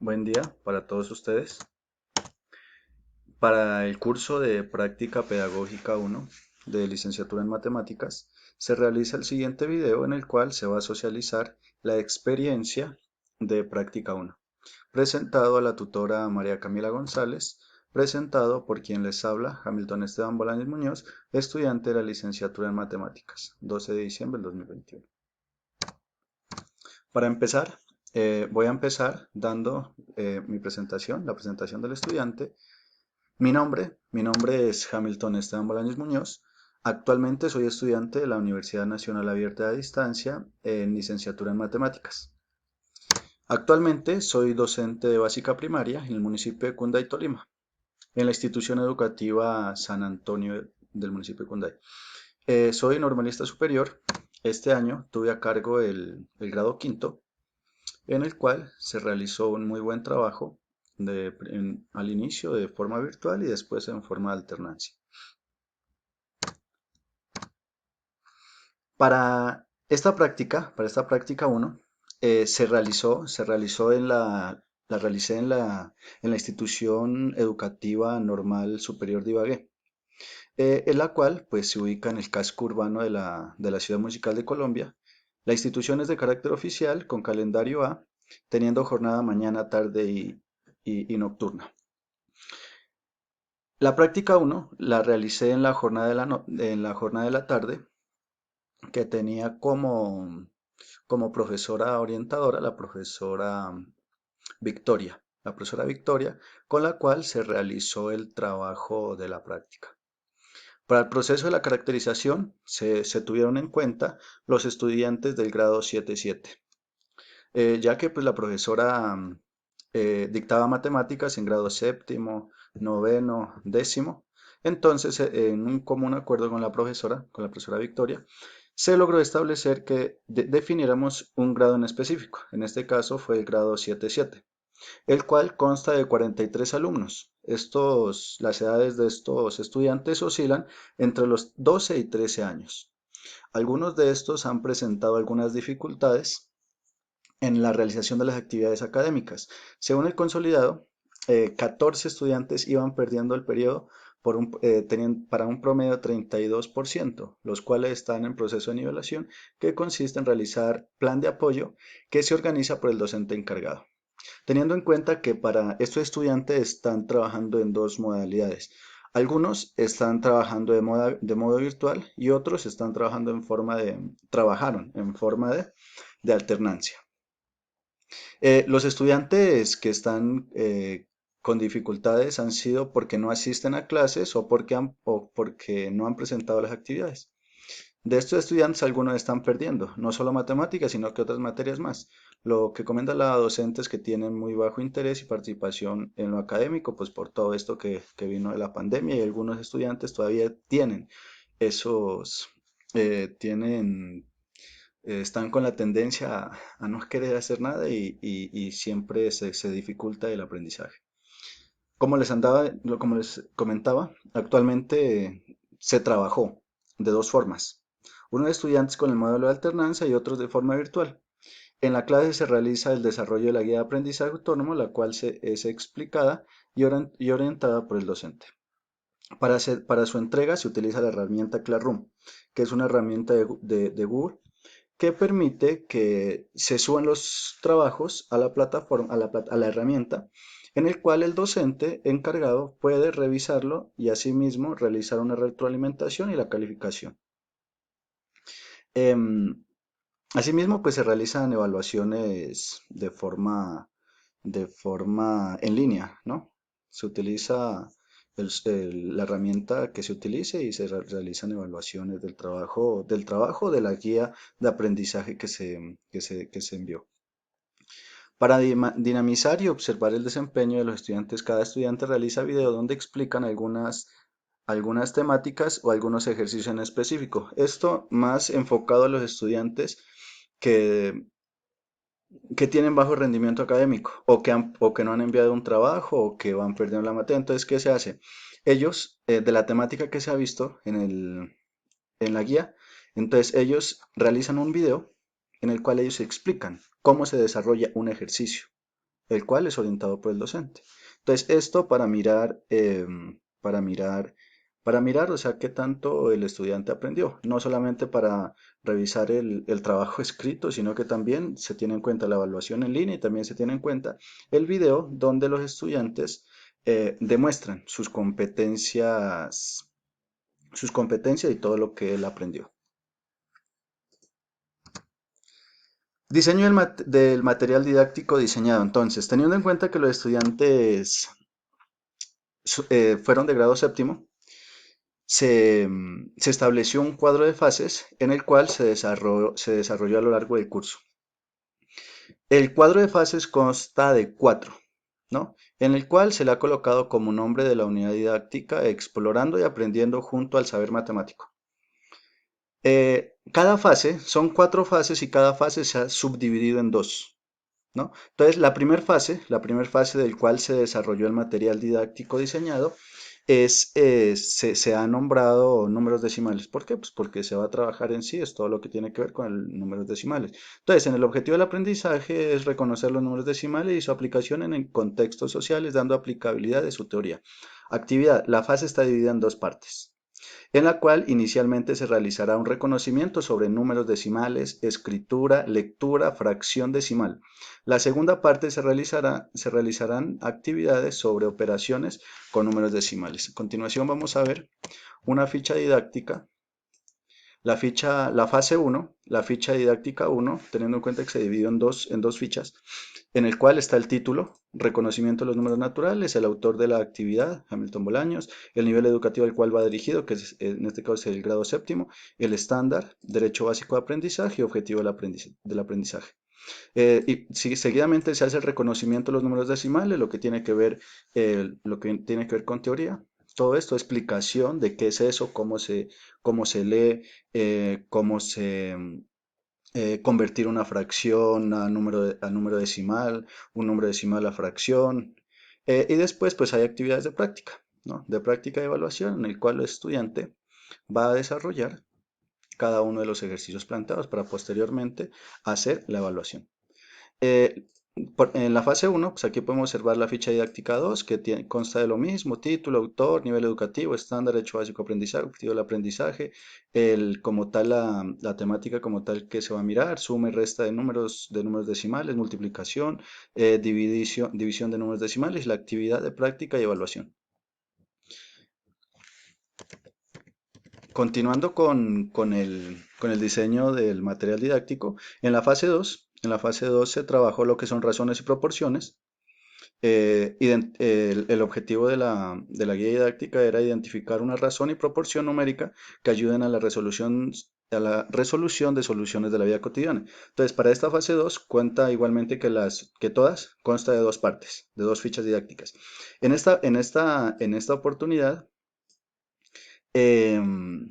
Buen día para todos ustedes. Para el curso de Práctica Pedagógica 1 de Licenciatura en Matemáticas, se realiza el siguiente video en el cual se va a socializar la experiencia de Práctica 1, presentado a la tutora María Camila González, presentado por quien les habla, Hamilton Esteban Bolaños Muñoz, estudiante de la Licenciatura en Matemáticas, 12 de diciembre del 2021. Para empezar, voy a empezar dando mi presentación, la presentación del estudiante. Mi nombre es Hamilton Esteban Bolaños Muñoz. Actualmente soy estudiante de la Universidad Nacional Abierta de Distancia en licenciatura en Matemáticas. Actualmente soy docente de básica primaria en el municipio de Cunday, Tolima, en la institución educativa San Antonio del municipio de Cunday. Soy normalista superior. Este año tuve a cargo el grado quinto, en el cual se realizó un muy buen trabajo al inicio de forma virtual y después en forma de alternancia. Para esta práctica 1, se realizó la realicé en la institución educativa normal superior de Ibagué, en la cual pues se ubica en el casco urbano de la ciudad musical de Colombia. La institución es de carácter oficial con calendario A, teniendo jornada mañana, tarde y nocturna. La práctica 1 la realicé en la jornada de la tarde, que tenía como profesora orientadora la profesora Victoria, con la cual se realizó el trabajo de la práctica. Para el proceso de la caracterización se tuvieron en cuenta los estudiantes del grado 7-7, ya que pues, la profesora dictaba matemáticas en grado séptimo, noveno, décimo. Entonces, en un común acuerdo con la profesora Victoria, se logró establecer que definiéramos un grado en específico. En este caso fue el grado 7-7, el cual consta de 43 alumnos. Las edades de estos estudiantes oscilan entre los 12 y 13 años. Algunos de estos han presentado algunas dificultades en la realización de las actividades académicas. Según el consolidado, 14 estudiantes iban perdiendo el periodo para un promedio de 32%, los cuales están en proceso de nivelación, que consiste en realizar plan de apoyo que se organiza por el docente encargado. Teniendo en cuenta que para estos estudiantes están trabajando en dos modalidades. Algunos están trabajando de modo virtual y otros están trabajaron en forma de alternancia. Los estudiantes que están con dificultades han sido porque no asisten a clases o porque no han presentado las actividades. De estos estudiantes algunos están perdiendo, no solo matemáticas, sino que otras materias más. Lo que comenta la docente es que tienen muy bajo interés y participación en lo académico, pues por todo esto que vino de la pandemia, y algunos estudiantes todavía esos, tienen están con la tendencia a no querer hacer nada y siempre se dificulta el aprendizaje. Como les comentaba, actualmente se trabajó de dos formas. Unos estudiantes con el modelo de alternancia y otros de forma virtual. En la clase se realiza el desarrollo de la guía de aprendizaje autónomo, la cual es explicada y orientada por el docente. Para su entrega se utiliza la herramienta Classroom, que es una herramienta de Google, que permite que se suban los trabajos a la plataforma, a la herramienta, en el cual el docente encargado puede revisarlo y asimismo realizar una retroalimentación y la calificación. Em, Asimismo, pues se realizan evaluaciones de forma en línea, ¿no? Se utiliza la herramienta que se utilice y se realizan evaluaciones del trabajo de la guía de aprendizaje que se envió. Para dinamizar y observar el desempeño de los estudiantes, cada estudiante realiza video donde explican algunas temáticas o algunos ejercicios en específico. Esto más enfocado a los estudiantes que que tienen bajo rendimiento académico o que no han enviado un trabajo o que van perdiendo la materia. Entonces, ¿qué se hace? Ellos, de la temática que se ha visto en la guía, entonces ellos realizan un video en el cual ellos explican cómo se desarrolla un ejercicio. el cual es orientado por el docente. Entonces, esto para mirar, para mirar, o sea, qué tanto el estudiante aprendió, no solamente para revisar el trabajo escrito, sino que también se tiene en cuenta la evaluación en línea y también se tiene en cuenta el video donde los estudiantes demuestran sus competencias y todo lo que él aprendió. Diseño del material didáctico diseñado. Entonces, teniendo en cuenta que los estudiantes fueron de grado séptimo, se estableció un cuadro de fases en el cual se desarrolló a lo largo del curso. El cuadro de fases consta de 4, ¿no? En el cual se le ha colocado como nombre de la unidad didáctica explorando y aprendiendo junto al saber matemático. Cada fase, son 4 fases y cada fase se ha subdividido en 2, ¿no? Entonces, la primera fase del cual se desarrolló el material didáctico diseñado se ha nombrado números decimales. ¿Por qué? Pues porque se va a trabajar en sí, es todo lo que tiene que ver con el números decimales. Entonces, en el objetivo del aprendizaje es reconocer los números decimales y su aplicación en contextos sociales, dando aplicabilidad de su teoría. Actividad. La fase está dividida en 2 partes en la cual inicialmente se realizará un reconocimiento sobre números decimales, escritura, lectura, fracción decimal. La segunda parte se realizarán actividades sobre operaciones con números decimales. A continuación vamos a ver una ficha didáctica, la fase 1, la ficha didáctica 1, teniendo en cuenta que se dividió en dos fichas, en el cual está el título, reconocimiento de los números naturales, el autor de la actividad, Hamilton Bolaños, el nivel educativo al cual va dirigido, que es, en este caso es el grado séptimo, el estándar, derecho básico de aprendizaje y objetivo del aprendizaje. Seguidamente se hace el reconocimiento de los números decimales, lo que tiene que ver con teoría. Todo esto, explicación de qué es eso, cómo se lee, cómo se convertir una fracción a número decimal, un número decimal a fracción. Y después pues hay actividades de práctica, ¿no? De práctica y evaluación en el cual el estudiante va a desarrollar cada uno de los ejercicios planteados para posteriormente hacer la evaluación. Eh, en la fase 1, pues aquí podemos observar la ficha didáctica 2, que consta de lo mismo, título, autor, nivel educativo, estándar, hecho básico de aprendizaje, objetivo del aprendizaje, como tal, la temática como tal que se va a mirar, suma y resta de números decimales, multiplicación, división de números decimales, la actividad de práctica y evaluación. Continuando con el diseño del material didáctico, en la fase 2 se trabajó lo que son razones y proporciones. El objetivo de la guía didáctica era identificar una razón y proporción numérica que ayuden a la resolución de soluciones de la vida cotidiana. Entonces, para esta fase 2 cuenta igualmente que todas consta de 2 partes, de 2 fichas didácticas. En esta oportunidad, em,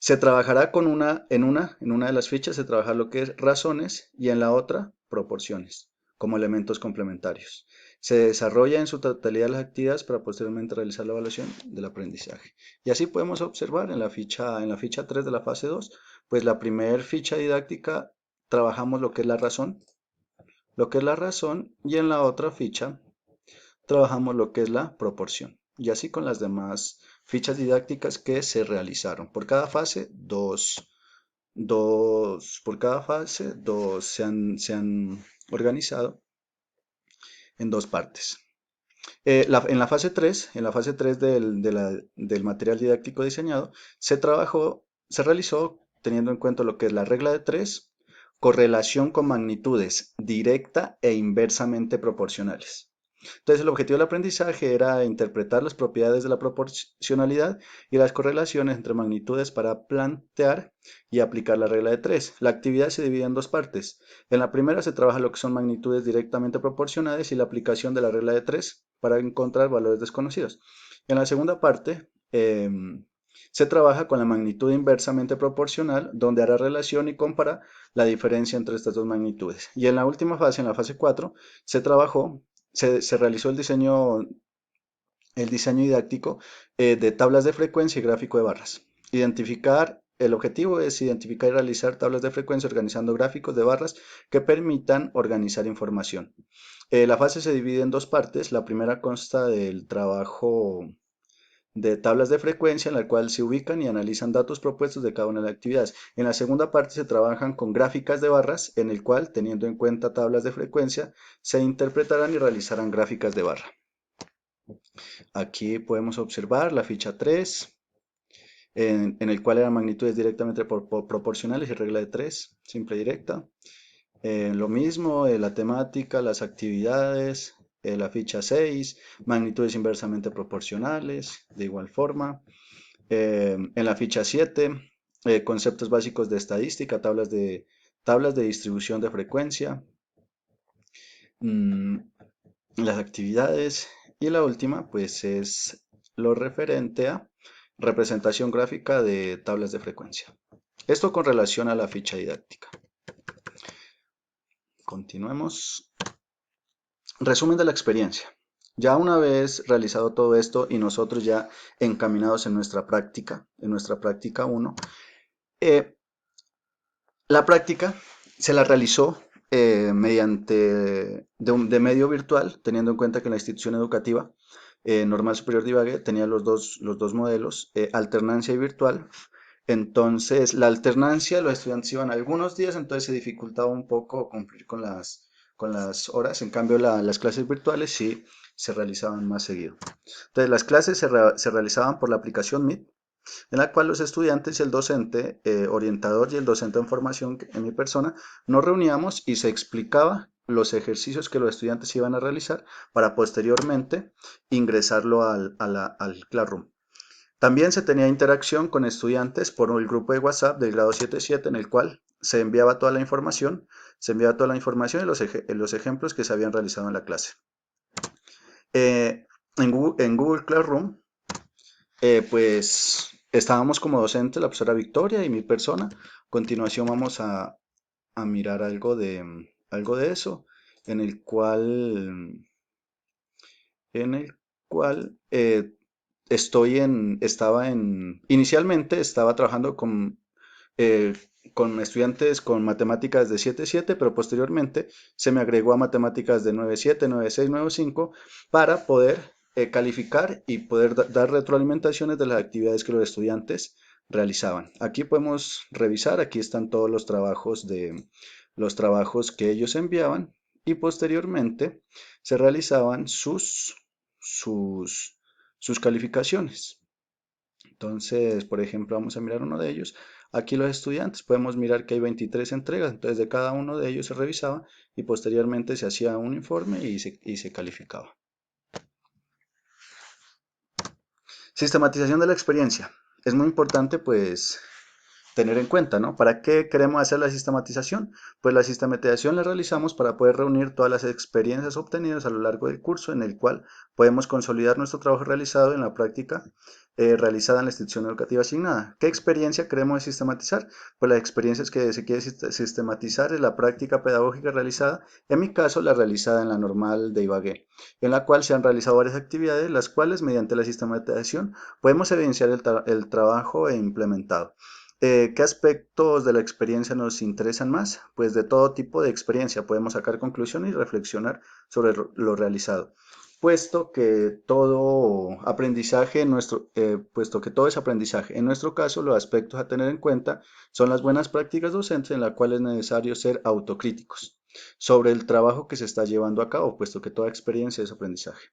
se trabajará en una de las fichas se trabajará lo que es razones y en la otra proporciones, como elementos complementarios. Se desarrolla en su totalidad las actividades para posteriormente realizar la evaluación del aprendizaje. Y así podemos observar en la ficha 3 de la fase 2, pues la primera ficha didáctica trabajamos lo que es la razón, y en la otra ficha trabajamos lo que es la proporción. Y así con las demás fichas didácticas que se realizaron. Por cada fase, por cada fase, se han organizado en 2 partes. En la fase 3 del material didáctico diseñado, se realizó teniendo en cuenta lo que es la regla de 3, correlación con magnitudes directa e inversamente proporcionales. Entonces, el objetivo del aprendizaje era interpretar las propiedades de la proporcionalidad y las correlaciones entre magnitudes para plantear y aplicar la regla de 3. La actividad se divide en 2 partes. En la primera se trabaja lo que son magnitudes directamente proporcionales y la aplicación de la regla de 3 para encontrar valores desconocidos. En la segunda parte, se trabaja con la magnitud inversamente proporcional, donde hará relación y compara la diferencia entre estas dos magnitudes. Y en la última fase, en la fase 4, se realizó el diseño didáctico de tablas de frecuencia y gráfico de barras. Identificar El objetivo es identificar y realizar tablas de frecuencia organizando gráficos de barras que permitan organizar información. La fase se divide en dos partes. La primera consta del trabajo de tablas de frecuencia en la cual se ubican y analizan datos propuestos de cada una de las actividades. En la segunda parte se trabajan con gráficas de barras en el cual, teniendo en cuenta tablas de frecuencia, se interpretarán y realizarán gráficas de barra. Aquí podemos observar la ficha 3, en el cual eran magnitudes directamente proporcionales y regla de 3, simple y directa. Lo mismo, la temática, las actividades, la ficha 6, magnitudes inversamente proporcionales, de igual forma. En la ficha 7, conceptos básicos de estadística, tablas de distribución de frecuencia, mm, las actividades, y la última pues es lo referente a representación gráfica de tablas de frecuencia. Esto con relación a la ficha didáctica. Continuemos. Resumen de la experiencia. Ya una vez realizado todo esto y nosotros ya encaminados en nuestra práctica 1, la práctica se la realizó mediante de medio virtual, teniendo en cuenta que la institución educativa Normal Superior de Ibagué tenía los dos modelos, alternancia y virtual. Entonces, la alternancia, los estudiantes iban algunos días, entonces se dificultaba un poco cumplir con las horas. En cambio, las clases virtuales sí se realizaban más seguido. Entonces, las clases se realizaban por la aplicación Meet, en la cual los estudiantes y el docente orientador y el docente en formación, en mi persona, nos reuníamos y se explicaba los ejercicios que los estudiantes iban a realizar para posteriormente ingresarlo al Classroom. También se tenía interacción con estudiantes por el grupo de WhatsApp del grado 7.7 en el cual se enviaba toda la información, y los ejemplos que se habían realizado en la clase. En Google Classroom, pues estábamos como docentes, la profesora Victoria y mi persona. A continuación vamos a mirar algo de eso, en el cual, en el cual inicialmente estaba trabajando eh, con estudiantes con matemáticas de 7.7, pero posteriormente se me agregó a matemáticas de 9.7, 9.6, 9.5 para poder calificar y poder dar retroalimentaciones de las actividades que los estudiantes realizaban. Aquí podemos revisar, aquí están todos los trabajos que ellos enviaban y posteriormente se realizaban sus calificaciones. Entonces, por ejemplo, vamos a mirar uno de ellos. Aquí los estudiantes, podemos mirar que hay 23 entregas, entonces de cada uno de ellos se revisaba y posteriormente se hacía un informe y se calificaba. Sistematización de la experiencia. Es muy importante pues tener en cuenta, ¿no? ¿Para qué queremos hacer la sistematización? Pues la sistematización la realizamos para poder reunir todas las experiencias obtenidas a lo largo del curso en el cual podemos consolidar nuestro trabajo realizado en la práctica realizada en la institución educativa asignada. ¿Qué experiencia queremos sistematizar? Pues las experiencias que se quiere sistematizar es la práctica pedagógica realizada, en mi caso la realizada en la normal de Ibagué, en la cual se han realizado varias actividades, las cuales mediante la sistematización podemos evidenciar el trabajo implementado. ¿Qué aspectos de la experiencia nos interesan más? Pues de todo tipo de experiencia podemos sacar conclusiones y reflexionar sobre lo realizado, puesto que todo es aprendizaje. En nuestro caso, los aspectos a tener en cuenta son las buenas prácticas docentes en las cuales es necesario ser autocríticos sobre el trabajo que se está llevando a cabo, puesto que toda experiencia es aprendizaje.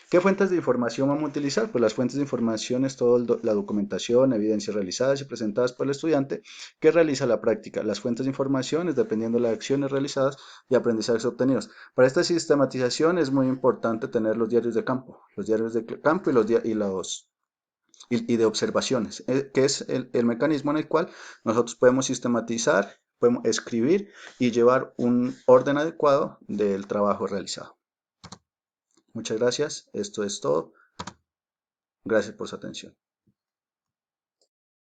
¿Qué fuentes de información vamos a utilizar? Pues las fuentes de información es toda la documentación, evidencias realizadas y presentadas por el estudiante que realiza la práctica. Las fuentes de información es dependiendo de las acciones realizadas y aprendizajes obtenidos. Para esta sistematización es muy importante tener los diarios de campo y de observaciones, que es el mecanismo en el cual nosotros podemos sistematizar, podemos escribir y llevar un orden adecuado del trabajo realizado. Muchas gracias, esto es todo. Gracias por su atención.